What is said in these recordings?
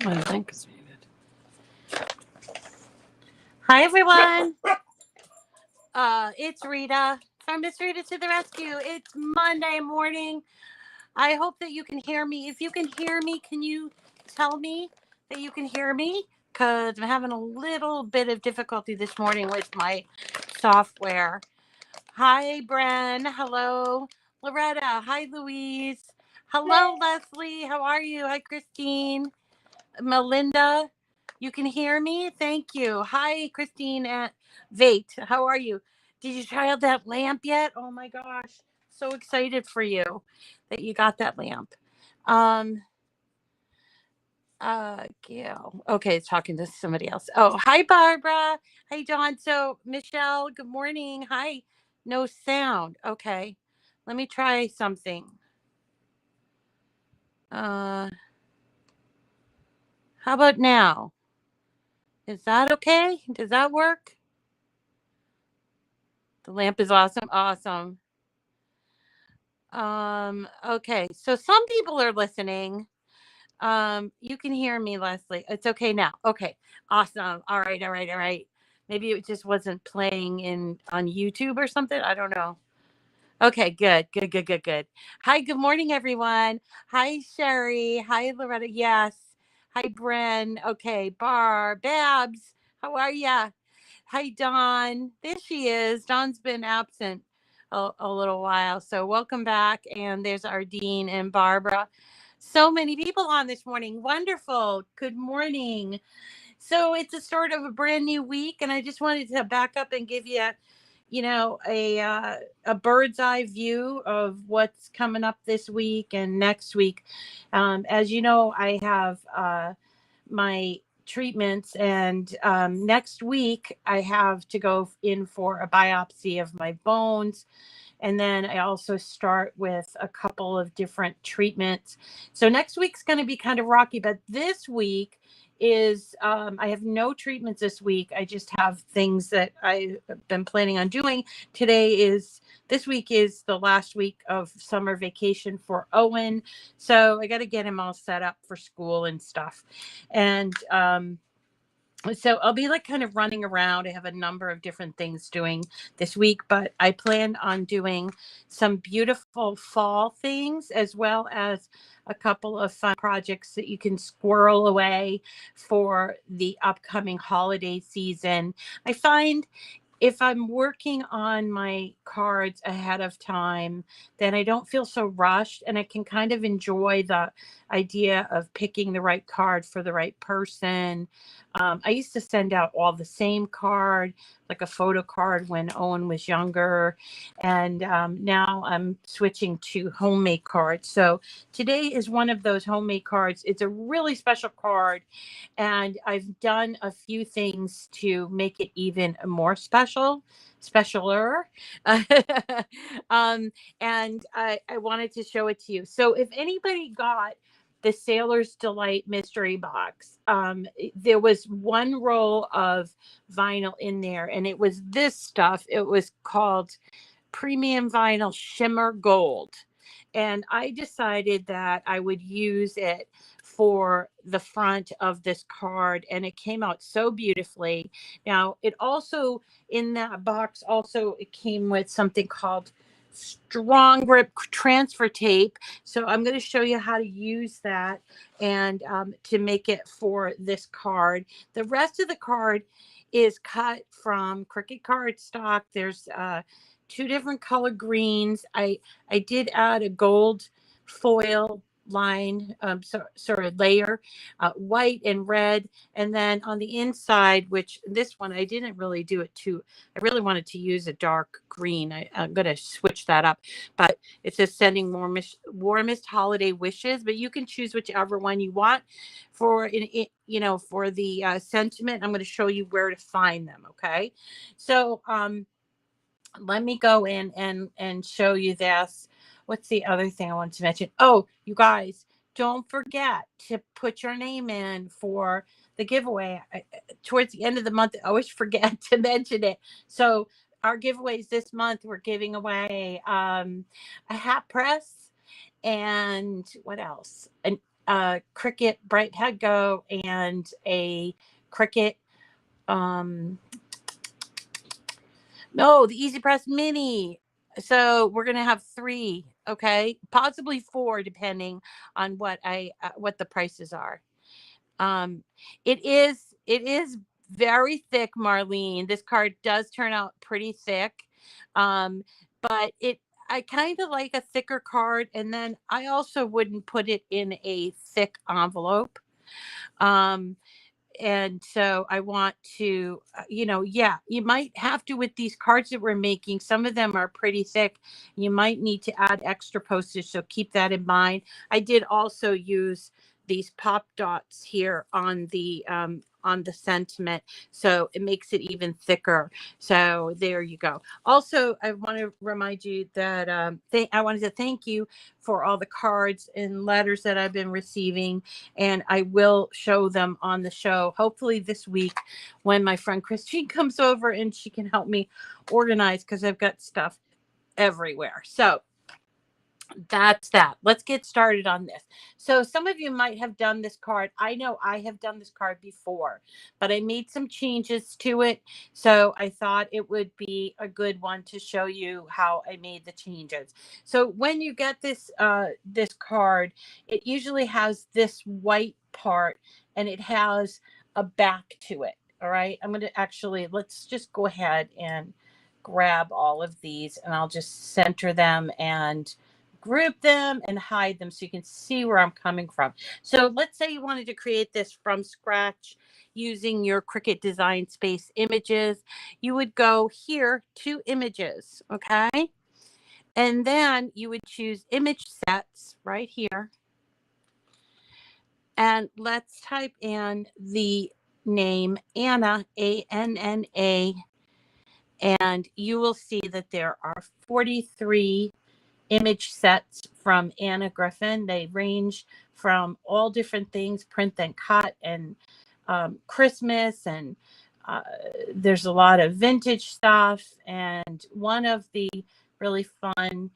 I think it's muted. Hi, everyone. It's Rita from Miss Rita to the Rescue. It's Monday morning. I hope that you can hear me. If you can hear me, can you tell me that you can hear me? Because I'm having a little bit of difficulty this morning with my software. Hi, Bren. Hello, Loretta. Hi, Louise. Hello, Leslie. How are you? Hi, Christine. Melinda, you can hear me? Thank you. Hi, Christine at Vate. How are you? Did you try out that lamp yet? Oh my gosh. So excited for you that you got that lamp. Um, Gail. Okay, talking to somebody else. Oh, hi, Barbara. Hi, Dawn. So, Michelle, good morning. Hi. No sound. Okay. Let me try something. How about now? Is that okay? Does that work? The lamp is awesome. Awesome. Okay. So some people are listening. You can hear me, Leslie. It's okay now. Okay. Awesome. All right. All right. All right. Maybe it just wasn't playing in on YouTube or something. I don't know. Okay, good, good, good, good, good. Hi, good morning, everyone. Hi, Sherry. Hi, Loretta. Yes. Hi, Bren. Okay, Babs. How are ya? Hi, Dawn. There she is. Dawn's been absent a little while. So welcome back. And there's our Dean and Barbara. So many people on this morning. Wonderful. Good morning. So it's a start of a brand new week. And I just wanted to back up and give you, a bird's eye view of what's coming up this week and next week. As you know, I have my treatments, and next week I have to go in for a biopsy of my bones, and then I also start with a couple of different treatments. So next week's going to be kind of rocky, but this week is I have no treatments this week. I just have things that I've been planning on doing. This week is the last week of summer vacation for Owen. So I got to get him all set up for school and stuff. And so I'll be like kind of running around. I have a number of different things doing this week, but I plan on doing some beautiful fall things as well as a couple of fun projects that you can squirrel away for the upcoming holiday season. I find if I'm working on my cards ahead of time, then I don't feel so rushed and I can kind of enjoy the idea of picking the right card for the right person. I used to send out all the same card, like a photo card when Owen was younger. And now I'm switching to homemade cards. So today is one of those homemade cards. It's a really special card. And I've done a few things to make it even more specialer. And I wanted to show it to you. So if anybody got the Sailor's Delight Mystery Box, there was one roll of vinyl in there, and it was this stuff. It was called Premium Vinyl Shimmer Gold. And I decided that I would use it for the front of this card, and it came out so beautifully. Now, it also, in that box, also it came with something called StrongGrip transfer tape. So I'm going to show you how to use that and to make it for this card. The rest of the card is cut from Cricut cardstock. There's two different color greens. I did add a gold foil line, sort of layer, white and red. And then on the inside, which this one, I didn't really do it too. I really wanted to use a dark green. I'm going to switch that up. But it says sending warmest holiday wishes, but you can choose whichever one you want for, for the sentiment. I'm going to show you where to find them. Okay. So, let me go in and show you this. What's the other thing I wanted to mention? Oh, you guys, don't forget to put your name in for the giveaway. Towards the end of the month, I always forget to mention it. So our giveaways this month, we're giving away a hat press, and what else? Cricut Brightpad Go and a Cricut, no, the EasyPress Mini. So we're gonna have 3, okay, possibly 4, depending on what the prices are. Um, it is very thick, Marlene. This card does turn out pretty thick, but I kind of like a thicker card, and then I also wouldn't put it in a thick envelope. Um, and so I want to, yeah, you might have to with these cards that we're making. Some of them are pretty thick. You might need to add extra postage, so keep that in mind. I did also use these pop dots here on the sentiment, so it makes it even thicker. So there you go. Also, I want to remind you that I wanted to thank you for all the cards and letters that I've been receiving, and I will show them on the show hopefully this week when my friend Christine comes over and she can help me organize, because I've got stuff everywhere. So that's that. Let's get started on this. So some of you might have done this card. I know I have done this card before, but I made some changes to it. So I thought it would be a good one to show you how I made the changes. So when you get this card, it usually has this white part and it has a back to it. All right. I'm going to actually, let's just go ahead and grab all of these, and I'll just center them and group them and hide them so you can see where I'm coming from. So let's say you wanted to create this from scratch using your Cricut Design Space images. You would go here to images, okay? And then you would choose image sets right here. And let's type in the name Anna, Anna, and you will see that there are 43 image sets from Anna Griffin. They range from all different things, print and cut, and Christmas, and there's a lot of vintage stuff. And one of the really fun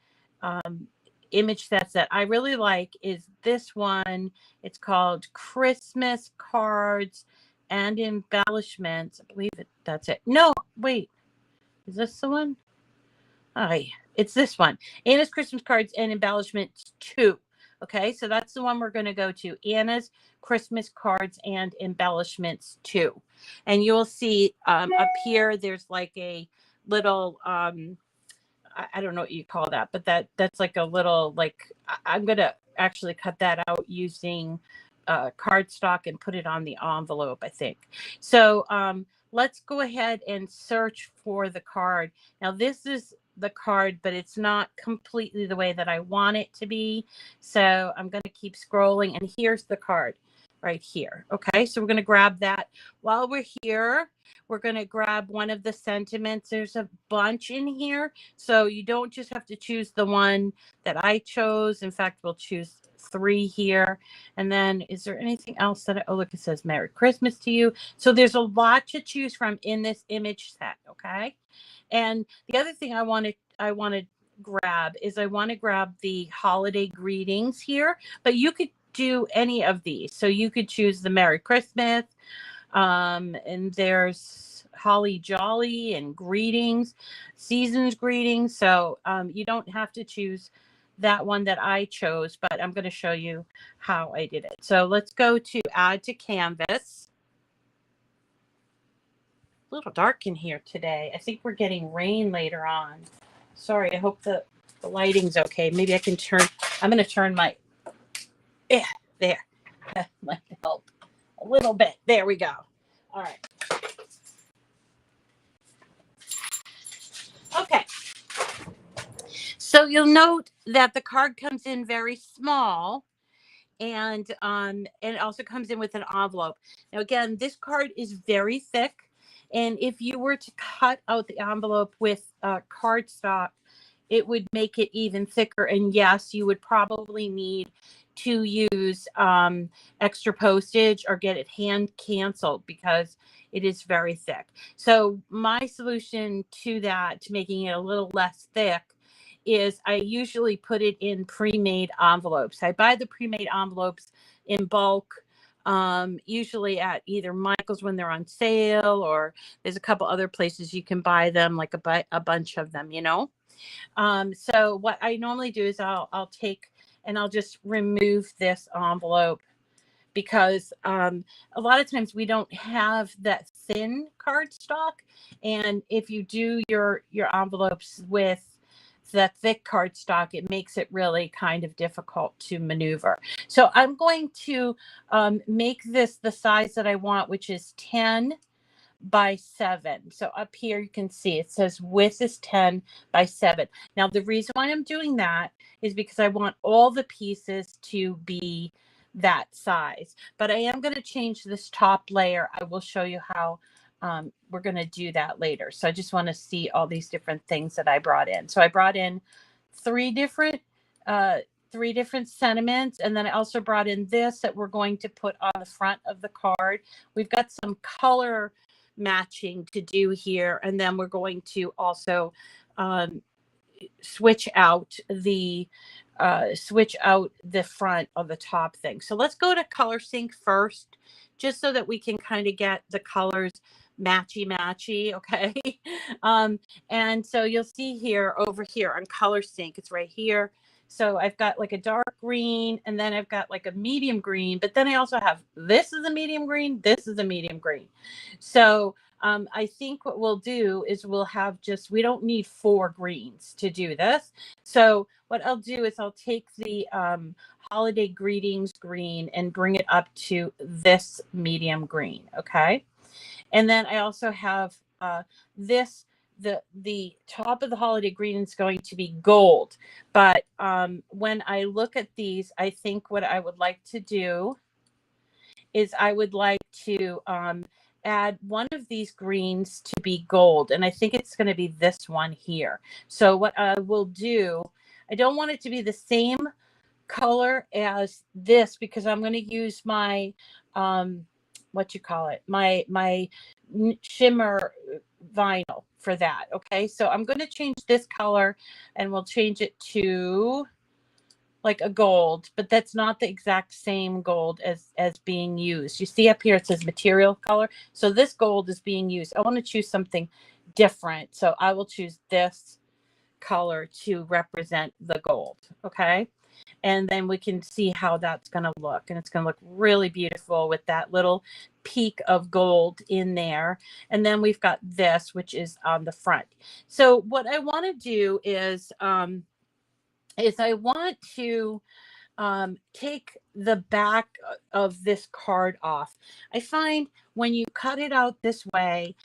image sets that I really like is this one. It's called Christmas Cards and Embellishments. I believe that's it. No, wait, is this the one? Oh, yeah. It's this one. Anna's Christmas Cards and Embellishments 2. Okay, so that's the one we're going to go to. Anna's Christmas Cards and Embellishments 2. And you'll see up here, there's like a little, I don't know what you call that, but that's like a little, like, I'm going to actually cut that out using cardstock and put it on the envelope, I think. So let's go ahead and search for the card. Now, this is the card, but it's not completely the way that I want it to be. So I'm going to keep scrolling, and here's the card right here. Okay, so we're going to grab that. While we're here, we're going to grab one of the sentiments. There's a bunch in here, so you don't just have to choose the one that I chose. In fact, we'll choose 3 here. And then is there anything else that oh, look, it says Merry Christmas to you. So there's a lot to choose from in this image set. Okay, and the other thing I want to grab is I want to grab the holiday greetings here, but you could do any of these. So you could choose the Merry Christmas, and there's Holly Jolly and greetings, seasons greetings. So you don't have to choose that one that I chose, but I'm going to show you how I did it. So let's go to add to canvas. A little dark in here today. I think we're getting rain later on. Sorry, I hope the lighting's okay. Maybe I can turn, I'm going to turn my, there. Might help a little bit. There we go. All right. Okay. So you'll note that the card comes in very small, and it also comes in with an envelope. Now, again, this card is very thick. And if you were to cut out the envelope with cardstock, it would make it even thicker. And yes, you would probably need to use extra postage or get it hand canceled because it is very thick. So my solution to that, to making it a little less thick, is I usually put it in pre-made envelopes. I buy the pre-made envelopes in bulk, usually at either Michael's when they're on sale, or there's a couple other places you can buy them, like a bunch of them, you know. So what I normally do is I'll take and I'll just remove this envelope, because a lot of times we don't have that thin cardstock, and if you do your envelopes with the thick cardstock, it makes it really kind of difficult to maneuver. So I'm going to make this the size that I want, which is 10 by 7. So up here you can see it says width is 10 by 7. Now the reason why I'm doing that is because I want all the pieces to be that size, but I am going to change this top layer. I will show you how we're going to do that later. So I just want to see all these different things that I brought in. So I brought in three different sentiments, and then I also brought in this that we're going to put on the front of the card. We've got some color matching to do here, and then we're going to also switch out the front of the top thing. So let's go to color sync first, just so that we can kind of get the colors matchy, okay. And so you'll see here, over here on color sync, it's right here. So I've got like a dark green, and then I've got like a medium green, but then I also have, this is a medium green, this is a medium green. So I think what we'll do is we'll have just, we don't need 4 greens to do this. So what I'll do is I'll take the holiday greetings green and bring it up to this medium green, okay? And then I also have this, the top of the holiday green is going to be gold. But when I look at these, I think what I would like to do is I would like to add one of these greens to be gold. And I think it's going to be this one here. So what I will do, I don't want it to be the same color as this, because I'm going to use my my shimmer vinyl for that. Okay, so I'm going to change this color, and we'll change it to like a gold, but that's not the exact same gold as being used. You see up here it says material color, so this gold is being used. I want to choose something different, so I will choose this color to represent the gold. Okay, and then we can see how that's going to look, and it's going to look really beautiful with that little peak of gold in there. And then we've got this, which is on the front. So what I want to do is I want to take the back of this card off. I find when you cut it out this way,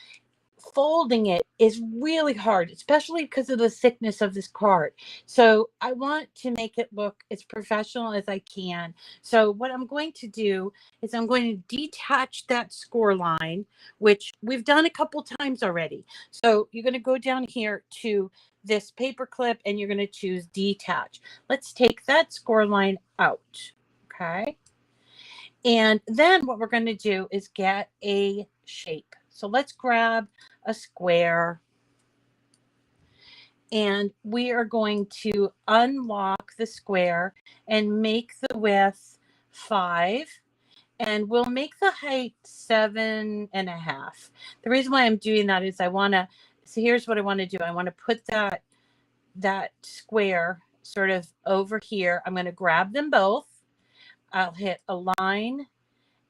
folding it is really hard, especially because of the thickness of this card. So I want to make it look as professional as I can. So what I'm going to do is I'm going to detach that score line, which we've done a couple times already. So you're going to go down here to this paper clip, and you're going to choose detach. Let's take that score line out. Okay. And then what we're going to do is get a shape. So let's grab a square, and we are going to unlock the square and make the width 5, and we'll make the height 7.5. The reason why I'm doing that is I want to, so here's what I want to do. I want to put that square sort of over here. I'm going to grab them both. I'll hit align,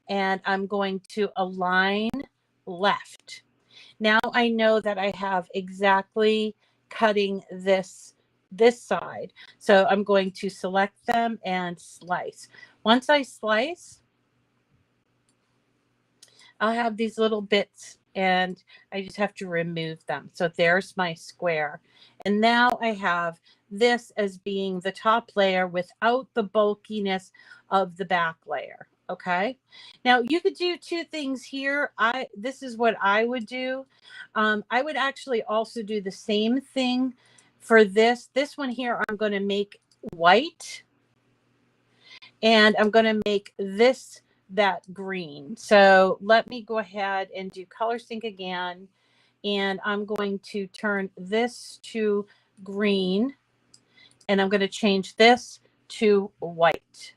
and I'm going to align left. Now I know that I have exactly cutting this side. So I'm going to select them and slice. Once I slice, I'll have these little bits, and I just have to remove them. So there's my square. And now I have this as being the top layer without the bulkiness of the back layer. Okay, now you could do 2 things here. This is what I would do. I would actually also do the same thing for this one here. I'm going to make white, and I'm going to make this that green. So let me go ahead and do color sync again, and I'm going to turn this to green, And I'm going to change this to white.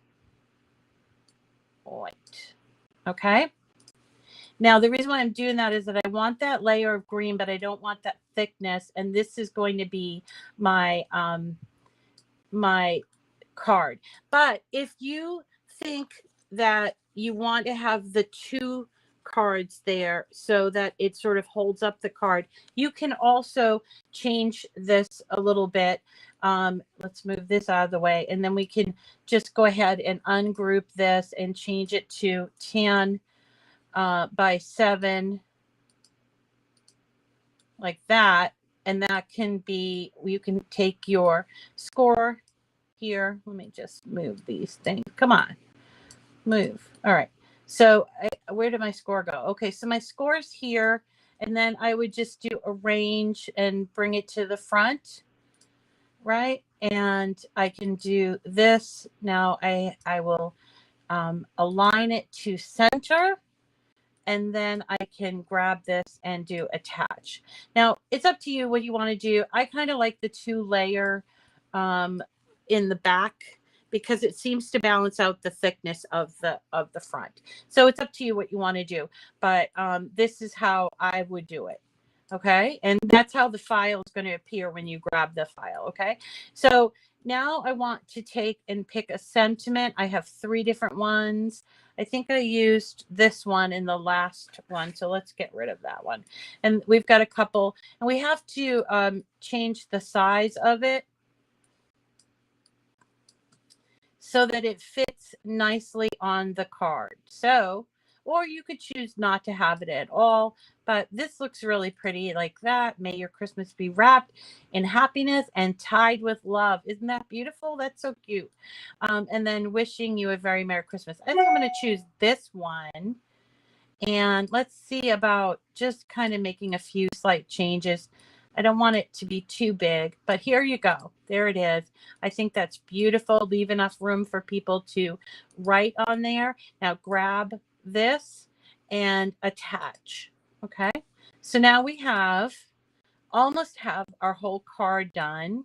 White. Okay. Now, the reason why I'm doing that is that I want that layer of green, but I don't want that thickness. And this is going to be my, my card. But if you think that you want to have the two cards there so that it sort of holds up the card, you can also change this a little bit. Let's move this out of the way, and then we can just go ahead and ungroup this and change it to 10 by 7, like that. And that can be, you can take your score here. Let me just move these things. Come on, move. All right. So where did my score go? Okay, so my score is here, and then I would just do arrange and bring it to the front, right? And I can do this. Now I will align it to center, and then I can grab this and do attach. Now it's up to you what you want to do. I kind of like the 2-layer in the back because it seems to balance out the thickness of the front. So it's up to you what you want to do, but this is how I would do it. Okay, and that's how the file is going to appear when you grab the file. Okay, so now I want to take and pick a sentiment. I have 3 different ones. I think I used this one in the last one, so let's get rid of that one. And we've got a couple, and we have to change the size of it so that it fits nicely on the card. So, or you could choose not to have it at all, but this looks really pretty like that. May your Christmas be wrapped in happiness and tied with love. Isn't that beautiful? That's so cute. And then wishing you a very Merry Christmas. I think I'm going to choose this one. And let's see about just kind of making a few slight changes. I don't want it to be too big, but here you go. There it is. I think that's beautiful. Leave enough room for people to write on there. Now grab this and attach. Okay. So now we almost have our whole card done.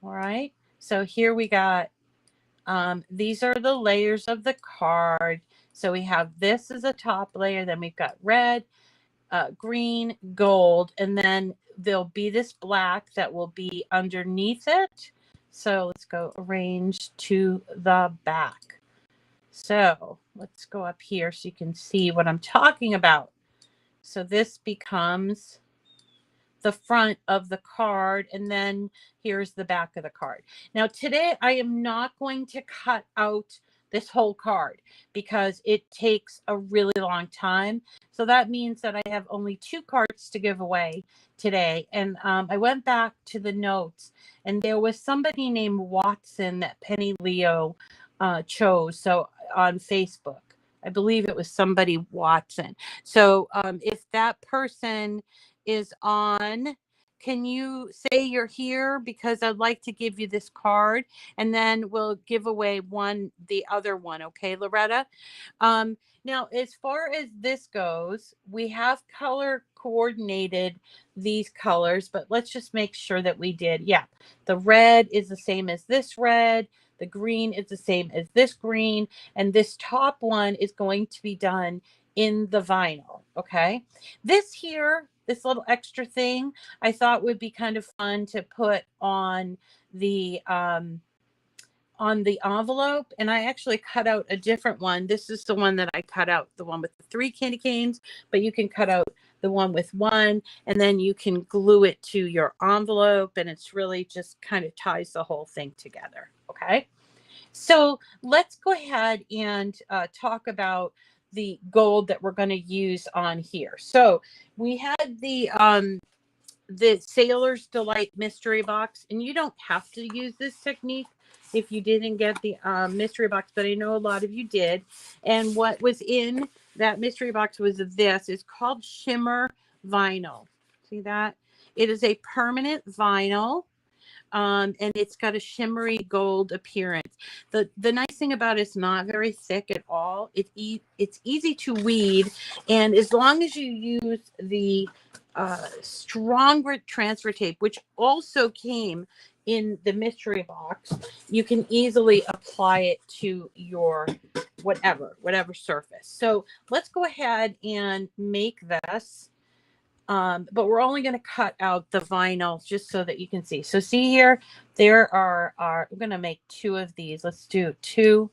All right. So here we got, these are the layers of the card. So we have this as a top layer. Then we've got red, green, gold, and then there'll be this black that will be underneath it. So let's go arrange to the back. So let's go up here so you can see what I'm talking about. So this becomes the front of the card, and then here's the back of the card. Now today I am not going to cut out this whole card because it takes a really long time. So that means that I have only 2 cards to give away today. And I went back to the notes, and there was somebody named Watson that Penny Leo chose. So on Facebook, I believe it was somebody Watson. So if that person is on, can you say you're here, because I'd like to give you this card, and then we'll give away the other one. Okay, Loretta. Now as far as this goes, we have color coordinated these colors, but let's just make sure that we did. Yeah, the red is the same as this red, the green is the same as this green, and this top one is going to be done in the vinyl. Okay, this here, this little extra thing, I thought would be kind of fun to put on the envelope, and I actually cut out a different one. This is the one that I cut out, the one with the 3 candy canes, but you can cut out the one with 1, and then you can glue it to your envelope, and it's really just kind of ties the whole thing together. Okay, so let's go ahead and talk about the gold that we're going to use on here. So we had the Sailor's Delight Mystery Box, and you don't have to use this technique if you didn't get the mystery box, but I know a lot of you did. And what was in that mystery box was this. It's called Shimmer Vinyl. See that? It is a permanent vinyl. And it's got a shimmery gold appearance. The nice thing about it's not very thick at all. It's easy to weed, and as long as you use the StrongGrip transfer tape, which also came in the mystery box, you can easily apply it to your whatever surface. So let's go ahead and make this. But we're only going to cut out the vinyl just so that you can see. So see here, there are we're going to make 2 of these. Let's do 2.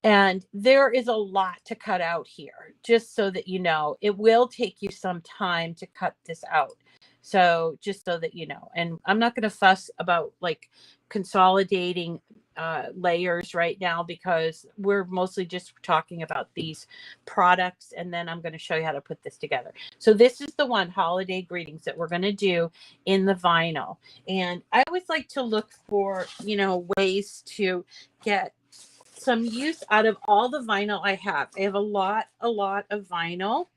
And there is a lot to cut out here, just so that you know. It will take you some time to cut this out. So just so that you know. And I'm not going to fuss about like consolidating layers right now, because we're mostly just talking about these products, and then I'm going to show you how to put this together. So this is the one, holiday greetings, that we're going to do in the vinyl. And I always like to look for, you know, ways to get some use out of all the vinyl I have. I have a lot of vinyl.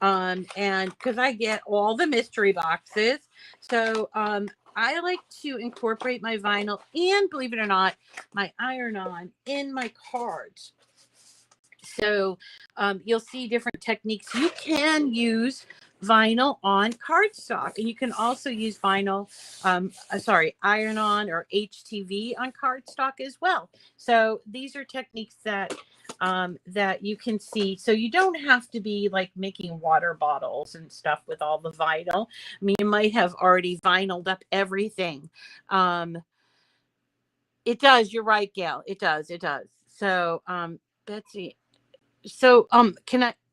And because I get all the mystery boxes. So I like to incorporate my vinyl and, believe it or not, my iron-on in my cards. So you'll see different techniques. You can use vinyl on cardstock, and you can also use vinyl, iron-on or HTV on cardstock as well. So these are techniques that that you can see. So you don't have to be like making water bottles and stuff with all the vinyl. I mean, you might have already vinyled up everything. It does. You're right, Gail. It does. It does. So Betsy. So,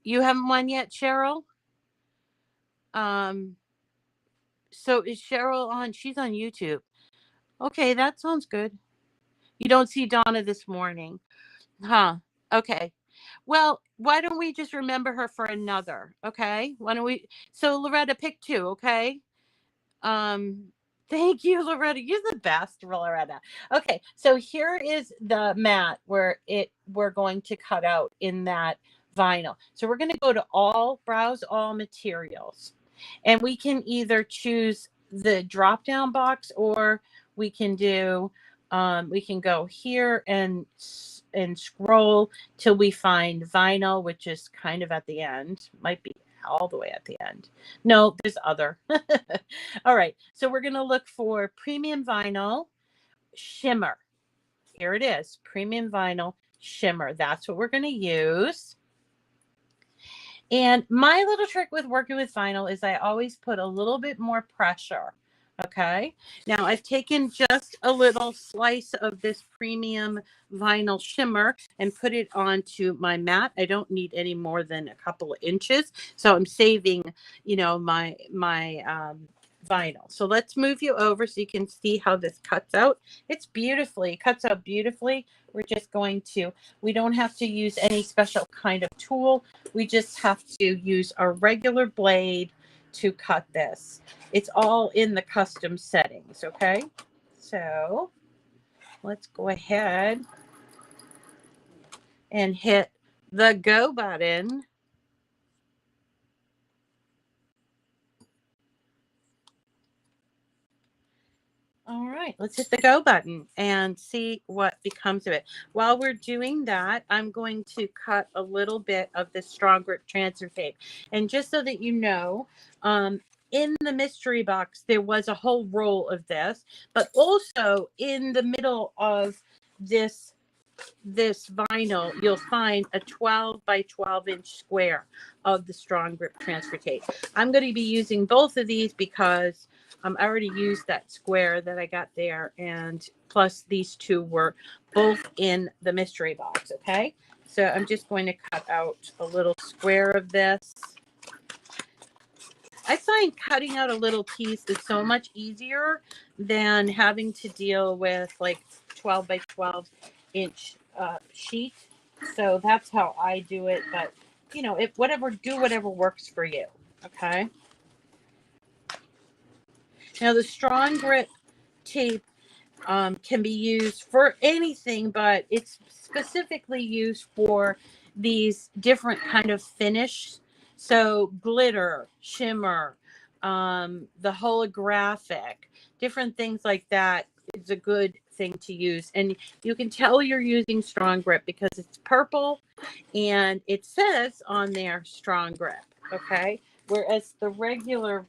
you haven't won yet, Cheryl? So is Cheryl on? She's on YouTube. Okay, that sounds good. You don't see Donna this morning. Huh. Okay. Well, why don't we just remember her for another? Okay. Why don't we? So Loretta, pick 2. Okay. Um, Thank you, Loretta. You're the best, Loretta. Okay. So here is the mat where we're going to cut out in that vinyl. So we're going to go to browse all materials, and we can either choose the drop down box, or we can do we can go here and scroll till we find vinyl, which is kind of at the end. Might be all the way at the end. No, there's other. All right, so we're going to look for premium vinyl shimmer. Here it is, premium vinyl shimmer. That's what we're going to use. And my little trick with working with vinyl is I always put a little bit more pressure. Okay. Now I've taken just a little slice of this premium vinyl shimmer and put it onto my mat. I don't need any more than a couple of inches. So I'm saving, you know, my vinyl. So let's move you over so you can see how this cuts out. It cuts out beautifully. We're just going to, we don't have to use any special kind of tool. We just have to use a regular blade to cut this. It's all in the custom settings, okay? So let's go ahead and hit the go button. All right, let's hit the go button and see what becomes of it. While we're doing that, I'm going to cut a little bit of the StrongGrip transfer tape. And just so that you know, in the mystery box, there was a whole roll of this, but also in the middle of this vinyl, you'll find a 12 by 12 inch square of the StrongGrip transfer tape. I'm going to be using both of these because I already used that square that I got there, and plus these 2 were both in the mystery box. Okay, so I'm just going to cut out a little square of this. I find cutting out a little piece is so much easier than having to deal with like 12 by 12 inch sheet. So that's how I do it. But you know, do whatever works for you. Okay. Now the StrongGrip tape can be used for anything, but it's specifically used for these different kind of finish. So glitter, shimmer, the holographic, different things like that is a good thing to use. And you can tell you're using StrongGrip because it's purple and it says on there StrongGrip. Okay. Whereas the regular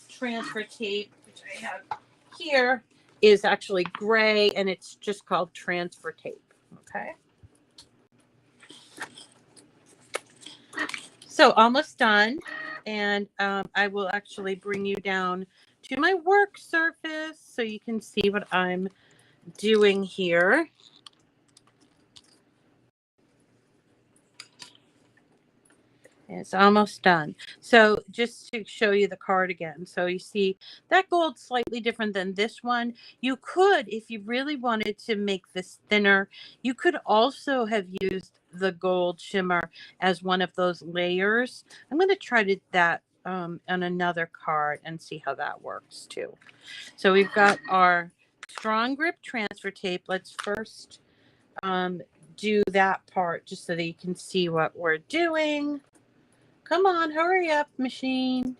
transfer tape, which I have here is actually gray, and it's just called transfer tape. Okay. So almost done. And I will actually bring you down to my work surface so you can see what I'm doing here. It's almost done. So just to show you the card again. So you see that gold's slightly different than this one. You could, if you really wanted to make this thinner, you could also have used the gold shimmer as one of those layers. I'm going to try to that on another card and see how that works too. So we've got our StrongGrip transfer tape. Let's first do that part just so that you can see what we're doing. Come on, hurry up, machine.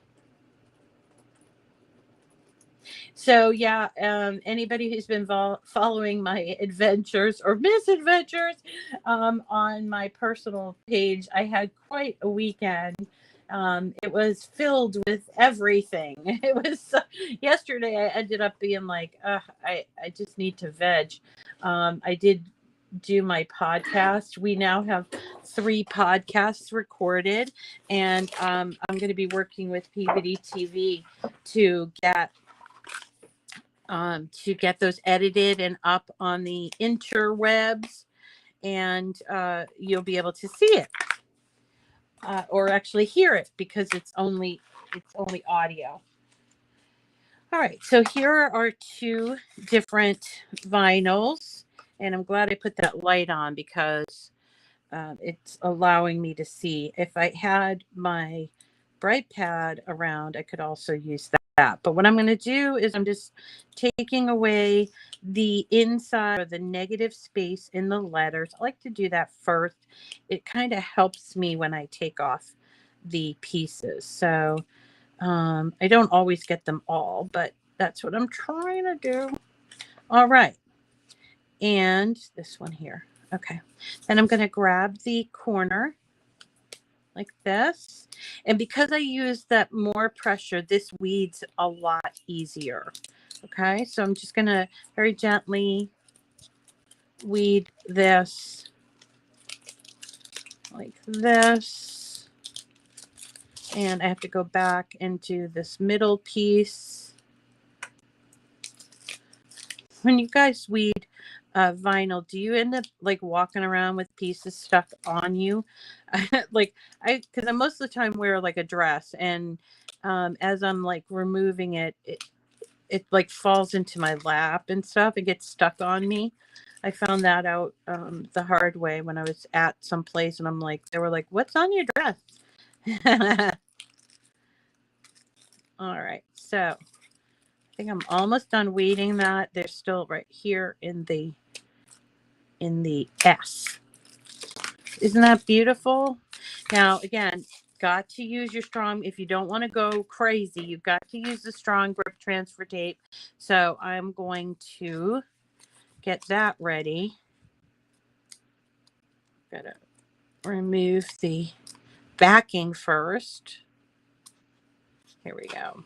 So yeah, anybody who's been following my adventures or misadventures on my personal page, I had quite a weekend. It was filled with everything. It was yesterday. I ended up being like, I just need to veg. I did do my podcast. We now have 3 podcasts recorded, and I'm going to be working with PVD TV to get those edited and up on the interwebs, and you'll be able to see it or actually hear it because it's only audio. All right, so here are our 2 different vinyls, and I'm glad I put that light on because it's allowing me to see. If I had my Brightpad around, I could also use that. But what I'm going to do is I'm just taking away the inside or the negative space in the letters. I like to do that first. It kind of helps me when I take off the pieces. So I don't always get them all, but that's what I'm trying to do. All right. And this one here. Okay. Then I'm going to grab the corner like this. And because I use that more pressure, this weeds a lot easier. Okay. So I'm just going to very gently weed this like this. And I have to go back and do this middle piece. When you guys weed vinyl, do you end up like walking around with pieces stuck on you? Because I most of the time wear like a dress, and as I'm like removing it, it like falls into my lap and stuff. It gets stuck on me. I found that out the hard way when I was at some place, and they were like, "What's on your dress?" All right, so I think I'm almost done weeding that. They're still right here in the S. Isn't that beautiful? Now, again, got to use your strong. If you don't want to go crazy, you've got to use the StrongGrip transfer tape. So I'm going to get that ready. Gotta remove the backing first. Here we go.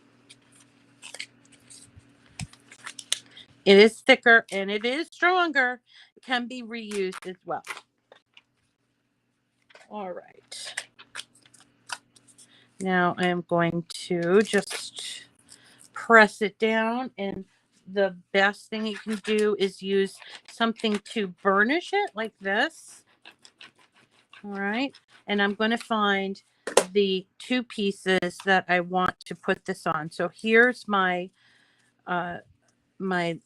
It is thicker and it is stronger. It can be reused as well. All right. Now I'm going to just press it down, and the best thing you can do is use something to burnish it like this. All right. And I'm going to find the 2 pieces that I want to put this on. So here's my my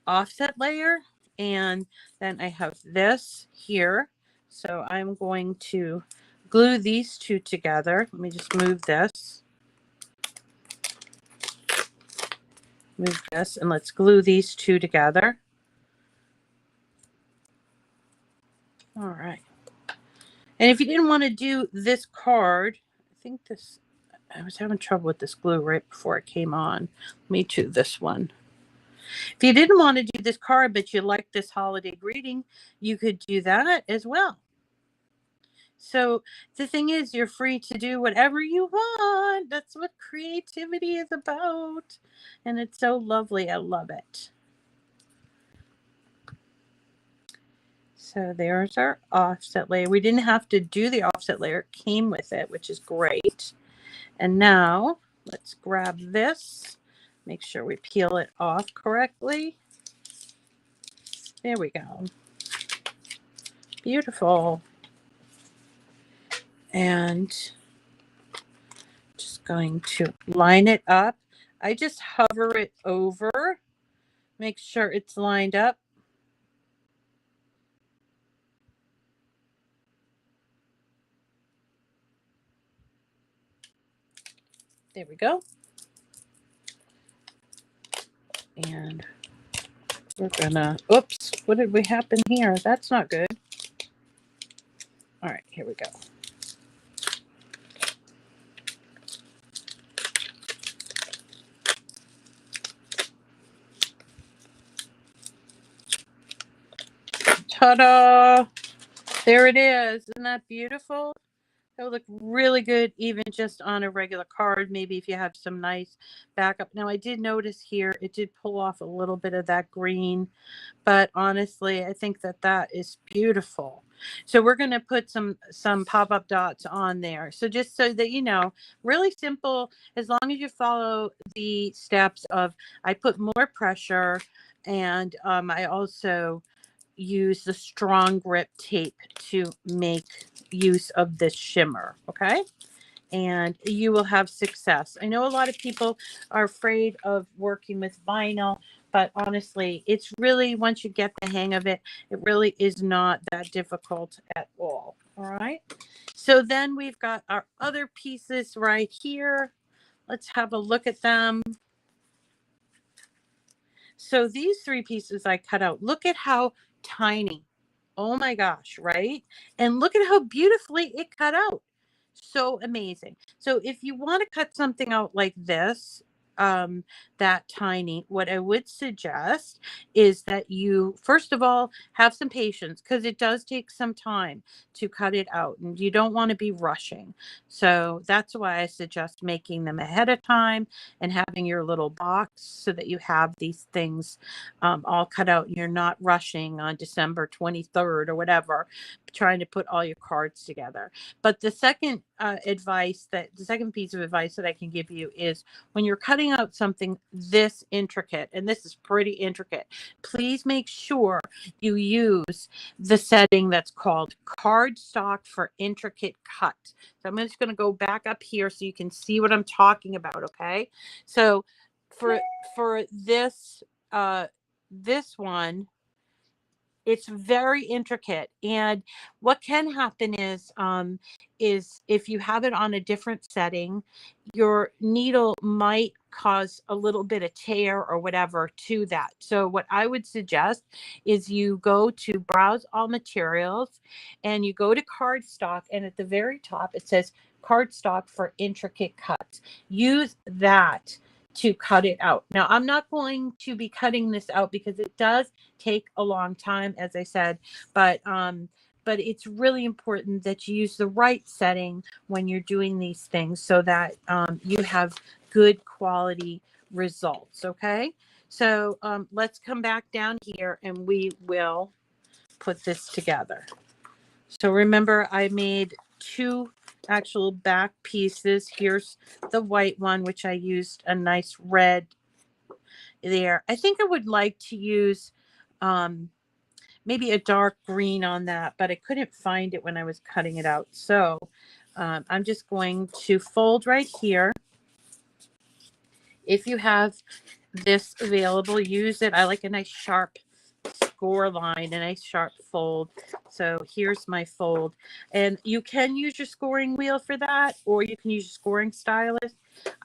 offset layer, and then I have this here. So I'm going to glue these 2 together. Let me just move this. Move this, and let's glue these 2 together. All right. And if you didn't want to do this card, I was having trouble with this glue right before it came on. Me too, this one. If you didn't want to do this card, but you like this holiday greeting, you could do that as well. So the thing is, you're free to do whatever you want. That's what creativity is about. And it's so lovely. I love it. So there's our offset layer. We didn't have to do the offset layer. It came with it, which is great. And now let's grab this. Make sure we peel it off correctly. There we go. Beautiful. And just going to line it up. I just hover it over, make sure it's lined up. There we go. And we're gonna, oops, what did we happen here? That's not good. All right, here we go. Ta-da! There it is. Isn't that beautiful? That would look really good even just on a regular card, maybe if you have some nice backup. Now, I did notice here, it did pull off a little bit of that green, but honestly, I think that that is beautiful. So we're going to put some pop-up dots on there. So just so that you know, really simple, as long as you follow the steps of, I put more pressure, and I also use the StrongGrip tape to make use of this shimmer, okay? And you will have success. I know a lot of people are afraid of working with vinyl, but honestly, it's really, once you get the hang of it, it really is not that difficult at all. All right. So then we've got our other pieces right here. Let's have a look at them. So these three pieces I cut out, look at how tiny. Oh my gosh, right? And look at how beautifully it cut out. So amazing. So if you want to cut something out like this, that tiny, what I would suggest is that you, first of all, have some patience, because it does take some time to cut it out and you don't want to be rushing. So that's why I suggest making them ahead of time and having your little box so that you have these things all cut out and you're not rushing on December 23rd or whatever, trying to put all your cards together. But the second the second piece of advice that I can give you is, when you're cutting out something this intricate, and this is pretty intricate, please make sure you use the setting that's called cardstock for intricate cut. So I'm just going to go back up here so you can see what I'm talking about. Okay. So for this, this one, it's very intricate, and what can happen is if you have it on a different setting, your needle might cause a little bit of tear or whatever to that. So what I would suggest is you go to browse all materials and you go to cardstock, and at the very top it says cardstock for intricate cuts. Use that to cut it out. Now, I'm not going to be cutting this out because it does take a long time, as I said, but it's really important that you use the right setting when you're doing these things so that you have good quality results. Okay, so let's come back down here and we will put this together. So remember, I made two actual back pieces. Here's the white one, which I used a nice red there. I think I would like to use maybe a dark green on that, but I couldn't find it when I was cutting it out. So I'm just going to fold right here. If you have this available, use it. I like a nice sharp score line, a nice sharp fold. So here's my fold, and you can use your scoring wheel for that, or you can use your scoring stylus.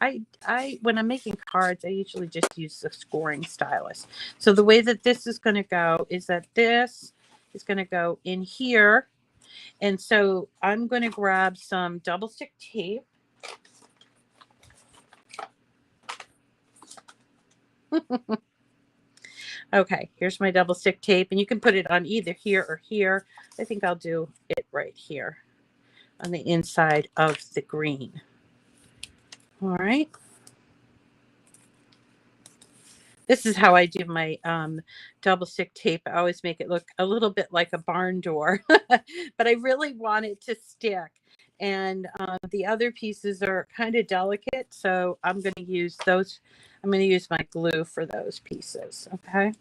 I when I'm making cards, I usually just use the scoring stylus. So the way that this is going to go is that this is going to go in here, and so I'm going to grab some double stick tape. Okay, here's my double stick tape, and you can put it on either here or here. I think I'll do it right here. on the inside of the green. All right. This is how I do my double stick tape. I always make it look a little bit like a barn door, but I really want it to stick. And the other pieces are kind of delicate, so I'm going to use those. I'm going to use my glue for those pieces, okay?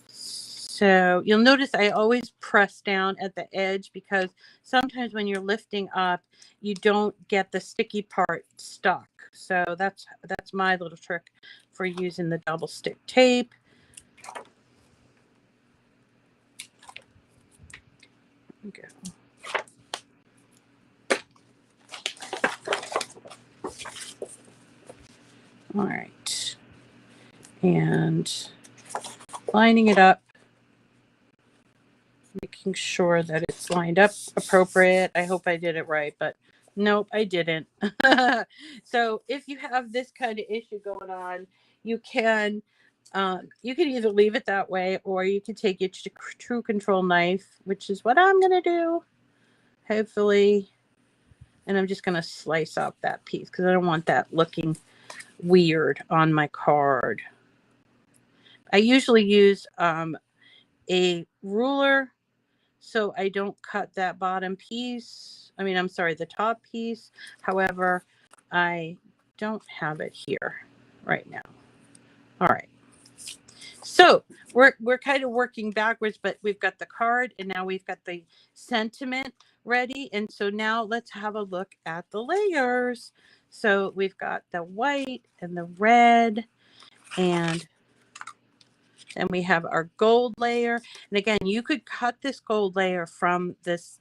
So you'll notice I always press down at the edge because sometimes when you're lifting up, you don't get the sticky part stuck. So that's my little trick for using the double stick tape. Okay. All right. And lining it up, making sure that it's lined up appropriate. I hope I did it right, but nope, I didn't. So if you have this kind of issue going on, you can either leave it that way or you can take your true control knife, which is what I'm going to do, hopefully. And I'm just going to slice up that piece because I don't want that looking weird on my card. I usually use a ruler so I don't cut that bottom piece. I mean, I'm sorry, the top piece. However, I don't have it here right now. All right. So we're kind of working backwards, but we've got the card and now we've got the sentiment ready. And so now let's have a look at the layers. So we've got the white and the red, and then we have our gold layer. And again, you could cut this gold layer from this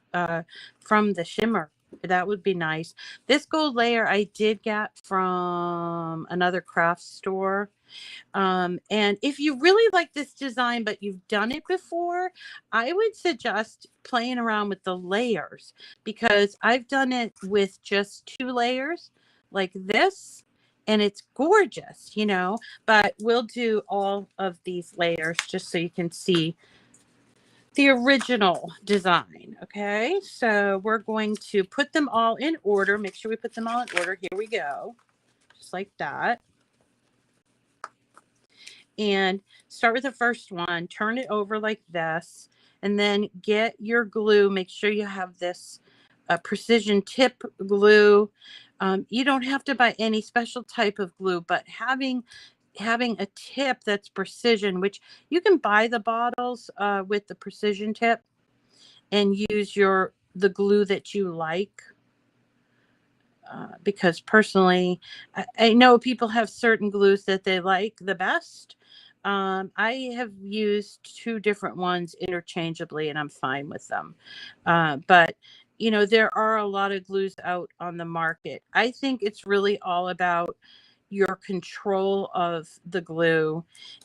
from the shimmer. That would be nice. This gold layer I did get from another craft store. And if you really like this design, but you've done it before, I would suggest playing around with the layers because I've done it with just 2 layers like this, and it's gorgeous, you know, but we'll do all of these layers just so you can see the original design. Okay, so we're going to put them all in order. Make sure we put them all in order. Here we go, just like that. And start with the first one, turn it over like this, and then get your glue. Make sure you have this precision tip glue. You don't have to buy any special type of glue, but having a tip that's precision, which you can buy the bottles with the precision tip and use the glue that you like. Because personally, I know people have certain glues that they like the best. I have used 2 different ones interchangeably and I'm fine with them. But, you know, there are a lot of glues out on the market. I think it's really all about your control of the glue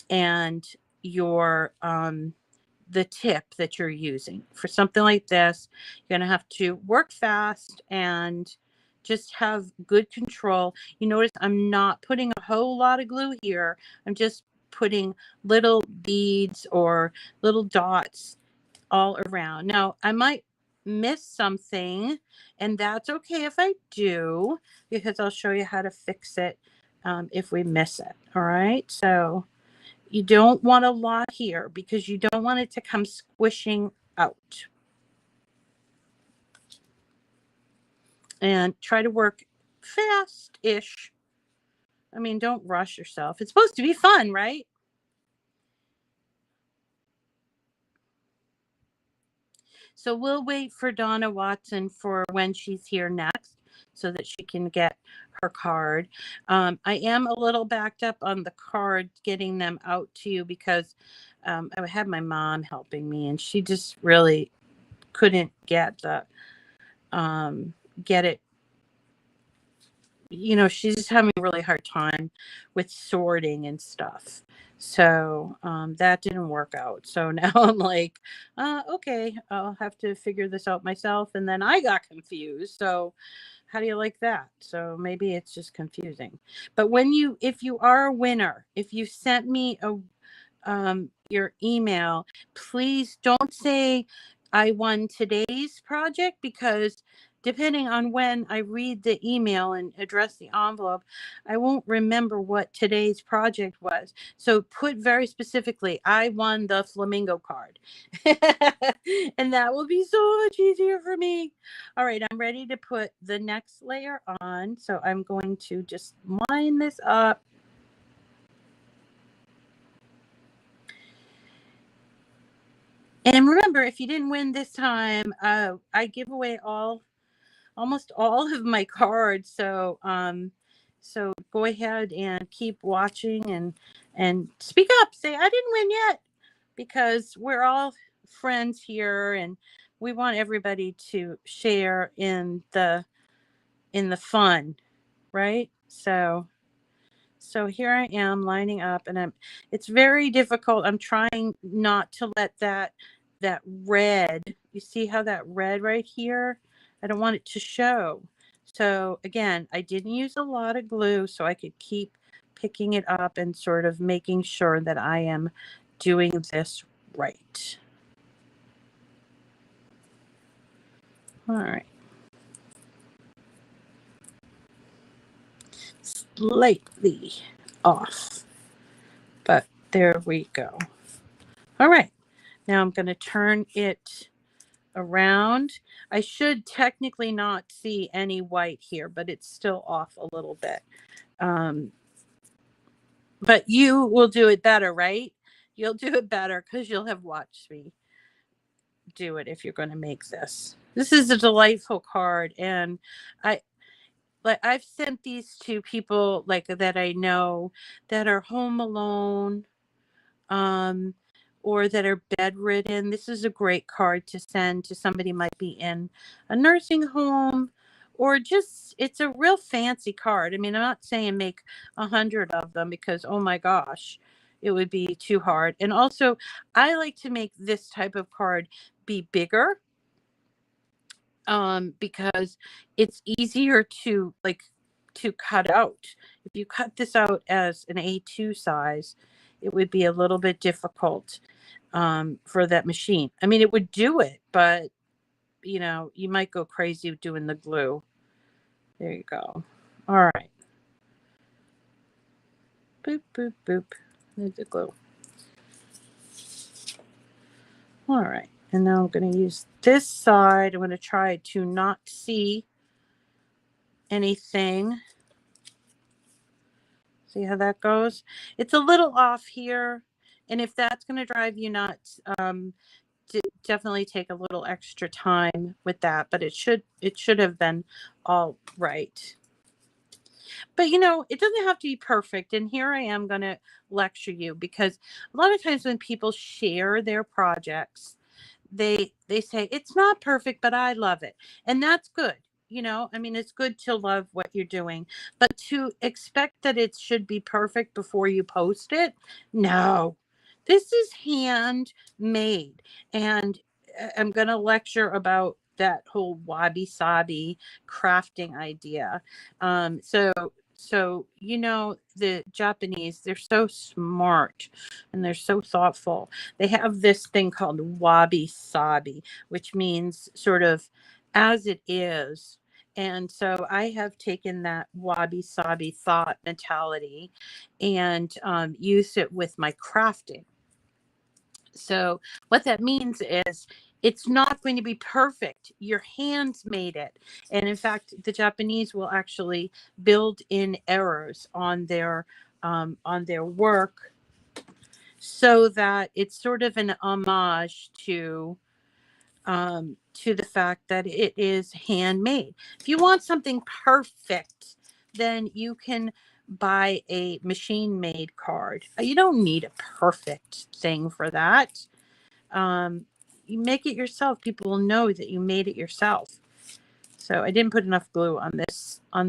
and your the tip that you're using. For something like this, you're going to have to work fast and just have good control. You notice I'm not putting a whole lot of glue here. I'm just putting little beads or little dots all around. Now, I might miss something, and that's okay if I do, because I'll show you how to fix it if we miss it. All right, so you don't want a lot here because you don't want it to come squishing out. And try to work fast-ish. I mean, don't rush yourself. It's supposed to be fun, right? So we'll wait for Donna Watson for when she's here next so that she can get her card. I am a little backed up on the card getting them out to you because I had my mom helping me and she just really couldn't get it. You know, she's just having a really hard time with sorting and stuff. So that didn't work out. So now I'm like, okay, I'll have to figure this out myself. And then I got confused. So how do you like that? So maybe it's just confusing. But if you are a winner, if you sent me your email, please don't say I won today's project because depending on when I read the email and address the envelope, I won't remember what today's project was. So put very specifically, I won the flamingo card. And that will be so much easier for me. All right, I'm ready to put the next layer on. So I'm going to just line this up. And remember, if you didn't win this time, I give away almost all of my cards. So so go ahead and keep watching and speak up. Say I didn't win yet, because we're all friends here and we want everybody to share in the fun, right? So here I am lining up, and it's very difficult. I'm trying not to let that red, you see how that red right here, I don't want it to show. So again, I didn't use a lot of glue so I could keep picking it up and sort of making sure that I am doing this right. All right. Slightly off, but there we go. All right. Now I'm going to turn it around. I should technically not see any white here, but it's still off a little bit. But you will do it better, right? You'll do it better because you'll have watched me do it if you're going to make this. This is a delightful card, and I've sent these to people like that I know that are home alone, um, or that are bedridden. This is a great card to send to somebody who might be in a nursing home, or just, it's a real fancy card. I mean, I'm not saying make 100 of them because, oh my gosh, it would be too hard. And also, I like to make this type of card be bigger, because it's easier to cut out. If you cut this out as an A2 size, it would be a little bit difficult for that machine. I mean, it would do it, but you might go crazy doing the glue. There you go. All right. Boop, boop, boop. There's the glue. All right. And now I'm going to use this side. I'm going to try to not see anything. See how that goes? It's a little off here. And if that's going to drive you nuts, definitely take a little extra time with that. But it should have been all right. But it doesn't have to be perfect. And here I am going to lecture you, because a lot of times when people share their projects, they say it's not perfect, but I love it. And that's good. I mean, it's good to love what you're doing, but to expect that it should be perfect before you post it, no. This is handmade. And I'm going to lecture about that whole wabi-sabi crafting idea. So the Japanese, they're so smart and they're so thoughtful. They have this thing called wabi-sabi, which means sort of as it is. And so I have taken that wabi-sabi thought mentality and used it with my crafting. So what that means is it's not going to be perfect. Your hands made it. And in fact, the Japanese will actually build in errors on their work, so that it's sort of an homage to the fact that it is handmade. If you want something perfect, then you can buy a machine-made card. You don't need a perfect thing for that. You make it yourself. People will know that you made it yourself. So I didn't put enough glue on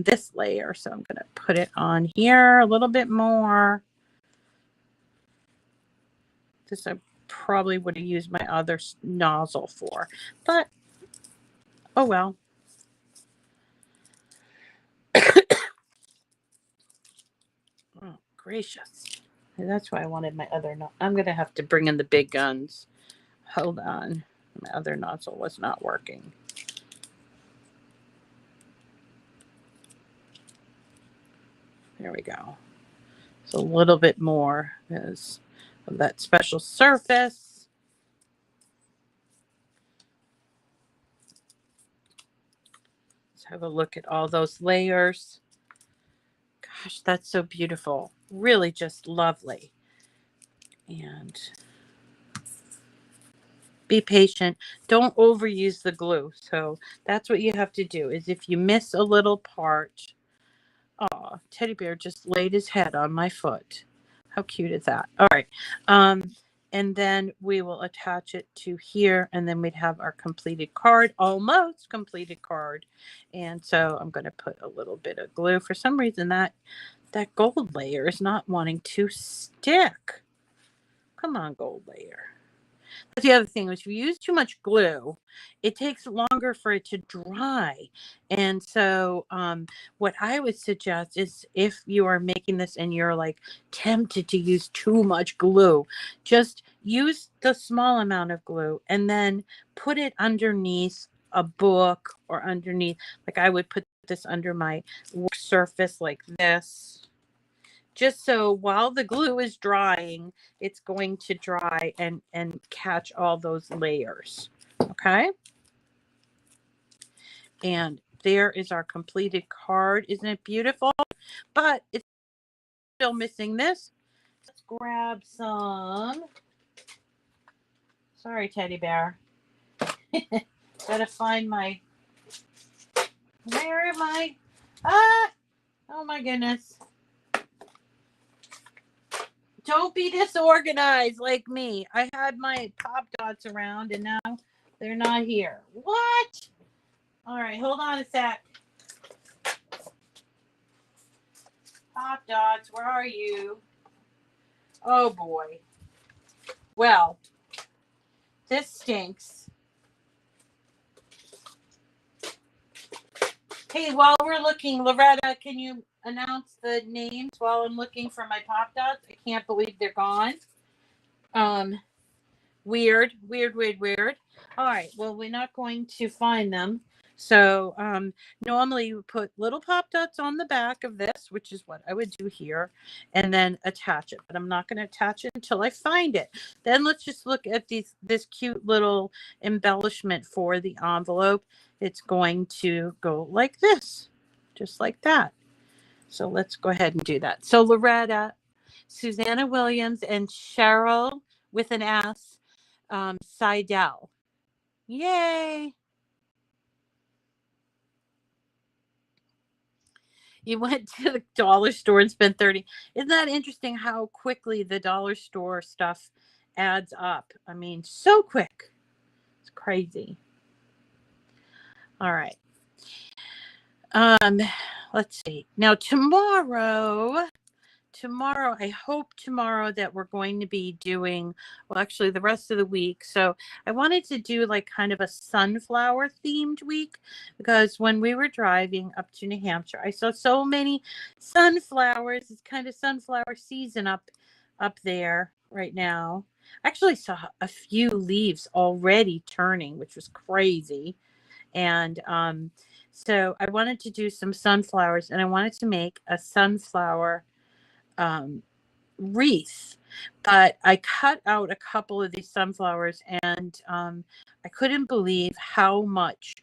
this layer, so I'm going to put it on here a little bit more. This I probably would have used my other nozzle for, but oh well. Oh, gracious. That's why I wanted my other nozzle. I'm going to have to bring in the big guns. Hold on. My other nozzle was not working. There we go. So a little bit more is of that special surface. Let's have a look at all those layers. Gosh, that's so beautiful. Really just lovely. And be patient. Don't overuse the glue. So that's what you have to do is if you miss a little part. Oh, teddy bear just laid his head on my foot. How cute is that? All right. And then we will attach it to here, and then we'd have our completed card, almost completed card. And so I'm going to put a little bit of glue. For some reason, that gold layer is not wanting to stick. Come on, gold layer. That's the other thing. If you use too much glue, it takes longer for it to dry. And so what I would suggest is if you are making this and you're like tempted to use too much glue, just use the small amount of glue and then put it underneath a book or underneath, like I would put this under my work surface like this. Just so while the glue is drying, it's going to dry and catch all those layers. Okay. And there is our completed card. Isn't it beautiful? But it's still missing this. Let's grab some. Sorry, teddy bear. Gotta find my. Where am I? Ah! Oh my goodness. Don't be disorganized like me. I had my pop dots around and now they're not here. What? All right, hold on a sec. Pop dots, where are you? Oh boy. Well, this stinks. Hey, while we're looking, Loretta, can you announce the names while I'm looking for my pop dots? I can't believe they're gone. Weird. All right, well, we're not going to find them. So normally you put little pop dots on the back of this, which is what I would do here, and then attach it. But I'm not going to attach it until I find it. Then let's just look at this cute little embellishment for the envelope. It's going to go like this, just like that. So let's go ahead and do that. So Loretta, Susanna Williams, and Cheryl with an S, Seidel. Yay! You went to the dollar store and spent 30. Isn't that interesting how quickly the dollar store stuff adds up? I mean, so quick. It's crazy. All right. Let's see. Now tomorrow, I hope tomorrow that we're going to be doing, well, actually the rest of the week. So I wanted to do like kind of a sunflower themed week because when we were driving up to New Hampshire, I saw so many sunflowers. It's kind of sunflower season up there right now. I actually saw a few leaves already turning, which was crazy. And so I wanted to do some sunflowers and I wanted to make a sunflower wreath, but I cut out a couple of these sunflowers and I couldn't believe how much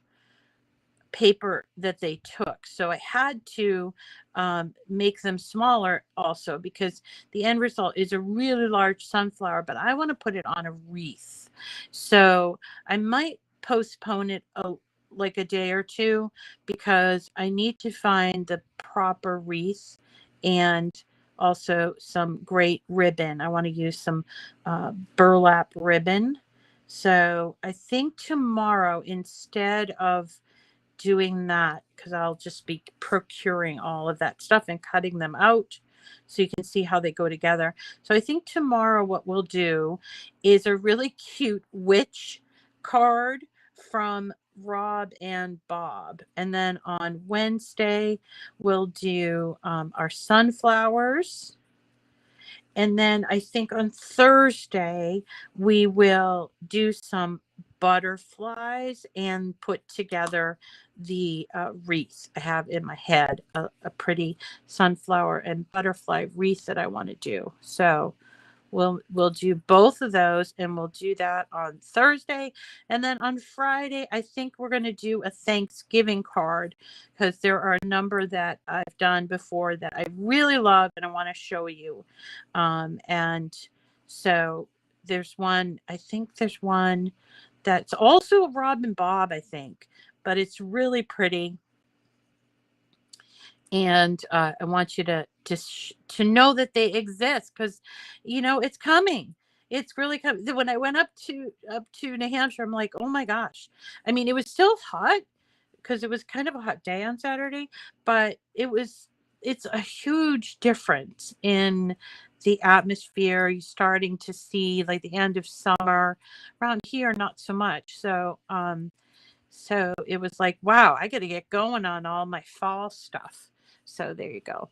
paper that they took. So I had to make them smaller also because the end result is a really large sunflower, but I want to put it on a wreath. So I might postpone it like a day or two because I need to find the proper wreath and also some great ribbon. I want to use some burlap ribbon. So I think tomorrow, instead of doing that, because I'll just be procuring all of that stuff and cutting them out so you can see how they go together. So I think tomorrow what we'll do is a really cute witch card from Rob and Bob. And then on Wednesday, we'll do our sunflowers. And then I think on Thursday, we will do some butterflies and put together the wreath. I have in my head a pretty sunflower and butterfly wreath that I want to do. So we'll do both of those, and we'll do that on Thursday. And then on Friday, I think we're going to do a Thanksgiving card, because there are a number that I've done before that I really love and I want to show you. And so I think there's one that's also a Robin Bob, I think, but it's really pretty. And I want you to know that they exist, because it's coming. It's really coming. When I went up to New Hampshire, I'm like, oh my gosh. I mean, it was still hot because it was kind of a hot day on Saturday, but it's a huge difference in the atmosphere. You're starting to see like the end of summer. Around here, not so much. So it was like, wow, I got to get going on all my fall stuff. So there you go.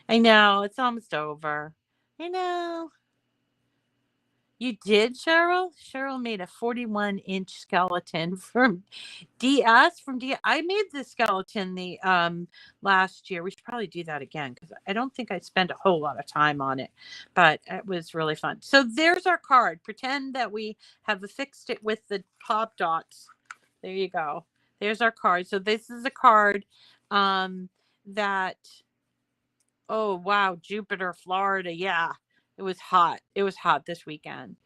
I know, it's almost over. I know. You did, Cheryl? Cheryl made a 41-inch skeleton from DS. I made the skeleton the last year. We should probably do that again, because I don't think I spent a whole lot of time on it, but it was really fun. So there's our card. Pretend that we have affixed it with the pop dots. There you go. There's our card. So this is a card that, oh wow, Jupiter, Florida. Yeah, it was hot. It was hot this weekend.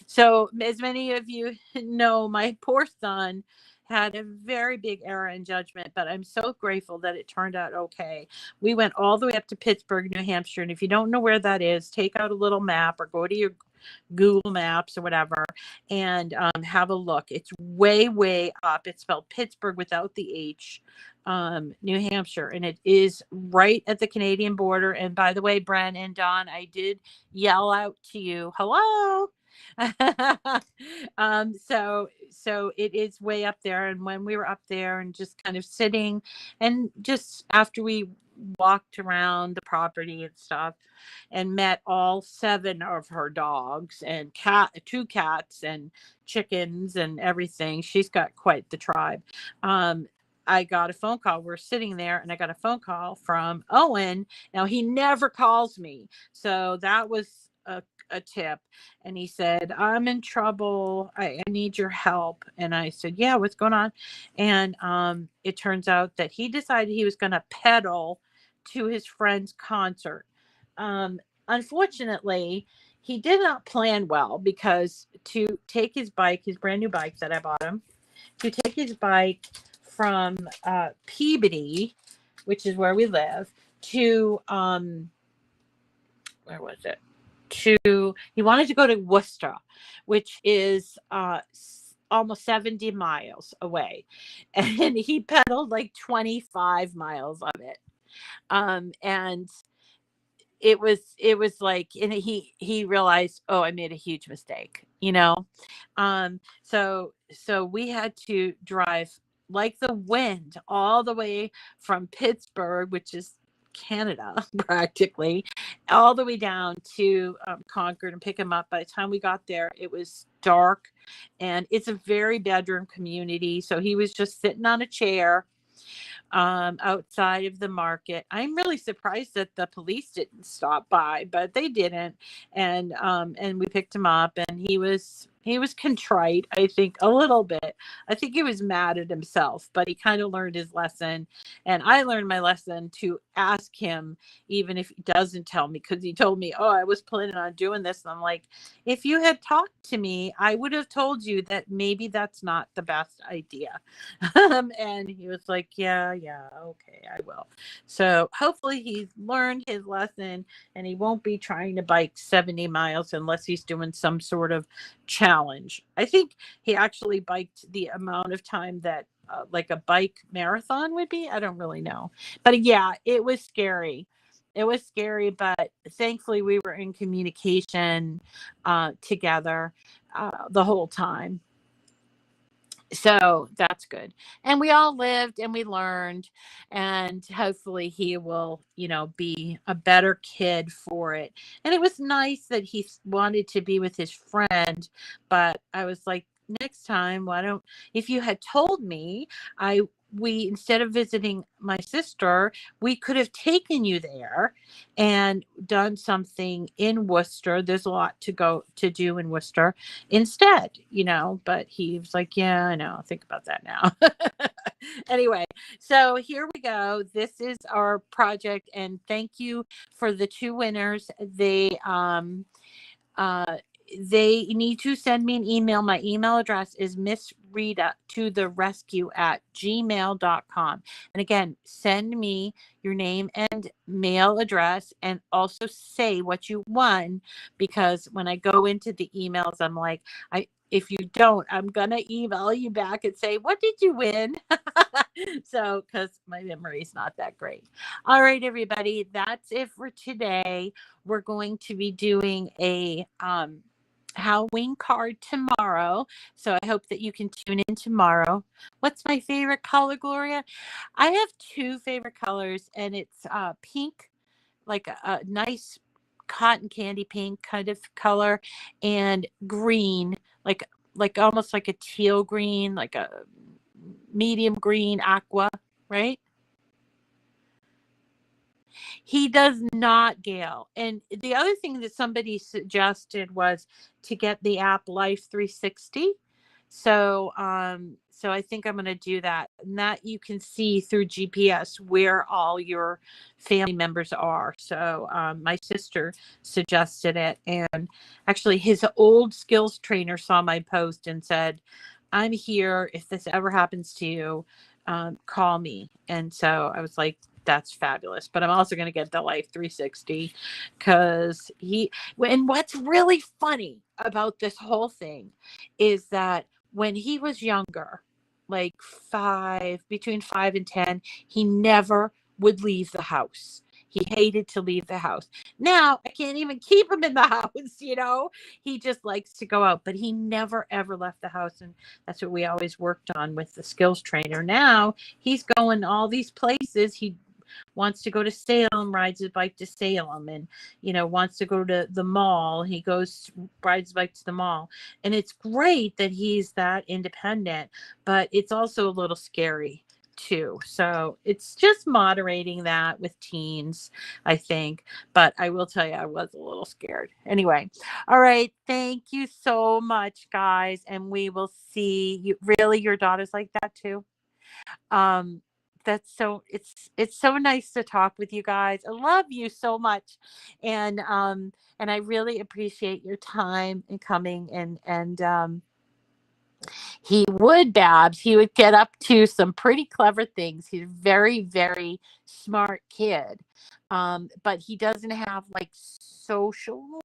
So as many of you know, my poor son had a very big error in judgment, but I'm so grateful that it turned out okay. We went all the way up to Pittsburgh, New Hampshire. And if you don't know where that is, take out a little map or go to your Google Maps or whatever and have a look. It's way, way up. It's spelled Pittsburgh without the H, New Hampshire, and it is right at the Canadian border. And by the way, Bren and Don, I did yell out to you, hello. So it is way up there. And when we were up there and just kind of sitting, and just after we walked around the property and stuff and met all 7 of her dogs and 2 cats and chickens and everything. She's got quite the tribe. I got a phone call. We're sitting there and I got a phone call from Owen. Now he never calls me. So that was a tip. And he said, I'm in trouble. I need your help. And I said, yeah, what's going on? And it turns out that he decided he was going to pedal to his friend's concert. Unfortunately, he did not plan well, because to take his bike, his brand new bike that I bought him, to take his bike from Peabody, which is where we live, to where was it? He wanted to go to Worcester, which is almost 70 miles away, and he pedaled like 25 miles of it. And it was like, and he realized, oh, I made a huge mistake, so we had to drive like the wind all the way from Pittsburgh, which is Canada practically, all the way down to Concord, and pick him up. By the time we got there, it was dark, and it's a very bedroom community, so he was just sitting on a chair outside of the market. I'm really surprised that the police didn't stop by, but they didn't. And we picked him up, and he was contrite, I think, a little bit. I think he was mad at himself, but he kind of learned his lesson. And I learned my lesson to ask him, even if he doesn't tell me, because he told me, oh, I was planning on doing this. And I'm like, if you had talked to me, I would have told you that maybe that's not the best idea. And he was like, yeah, okay, I will. So hopefully he's learned his lesson, and he won't be trying to bike 70 miles unless he's doing some sort of challenge. I think he actually biked the amount of time that like a bike marathon would be. I don't really know. But yeah, it was scary. It was scary, but thankfully we were in communication together the whole time. So that's good. And we all lived and we learned, and hopefully he will, be a better kid for it. And it was nice that he wanted to be with his friend, but I was like, next time, why don't, if you had told me, we instead of visiting my sister, we could have taken you there and done something in Worcester. There's a lot to do in Worcester instead, you know, but he was like, yeah, I know. Think about that now. Anyway, so here we go. This is our project, and thank you for the two winners. Uh, they need to send me an email. My email address is missrita@gmail.com. And again, send me your name and mail address, and also say what you won, because when I go into the emails, I'm like, if you don't, I'm going to email you back and say, what did you win? So, because my memory is not that great. All right, everybody, that's it for today. We're going to be doing a Halloween card tomorrow. So I hope that you can tune in tomorrow. What's my favorite color, Gloria? I have two favorite colors, and it's pink, like a nice cotton candy pink kind of color, and green, like almost like a teal green, like a medium green aqua, right? He does not, Gail. And the other thing that somebody suggested was to get the app Life 360. So I think I'm going to do that. And that you can see through GPS where all your family members are. So my sister suggested it. And actually, his old skills trainer saw my post and said, I'm here. If this ever happens to you, call me. And so I was like, that's fabulous. But I'm also going to get the Life 360 because and what's really funny about this whole thing is that when he was younger, like between 5 and 10, he never would leave the house. He hated to leave the house. Now I can't even keep him in the house, you know. He just likes to go out, but he never ever left the house. And that's what we always worked on with the skills trainer. Now he's going all these places. He wants to go to Salem, rides his bike to Salem, and wants to go to the mall. He rides his bike to the mall, and it's great that he's that independent, but it's also a little scary too. So it's just moderating that with teens, I think. But I will tell you, I was a little scared. Anyway, all right. Thank you so much, guys, and we will see you. Really, your daughter's like that too? Um, it's so nice to talk with you guys. I love you so much. And I really appreciate your time and coming, and Babs, he would get up to some pretty clever things. He's a very, very smart kid. But he doesn't have like social.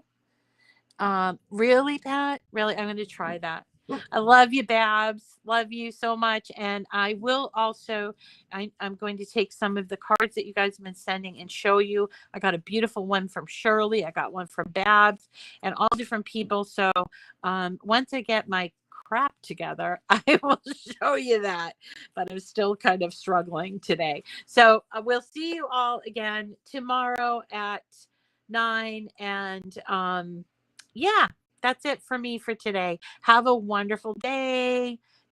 Really, Pat? Really? I'm going to try that. I love you, Babs. Love you so much. And I will also, I'm going to take some of the cards that you guys have been sending and show you. I got a beautiful one from Shirley. I got one from Babs and all different people. So once I get my crap together, I will show you that. But I'm still kind of struggling today. So we'll see you all again tomorrow at 9. And yeah, that's it for me for today. Have a wonderful day.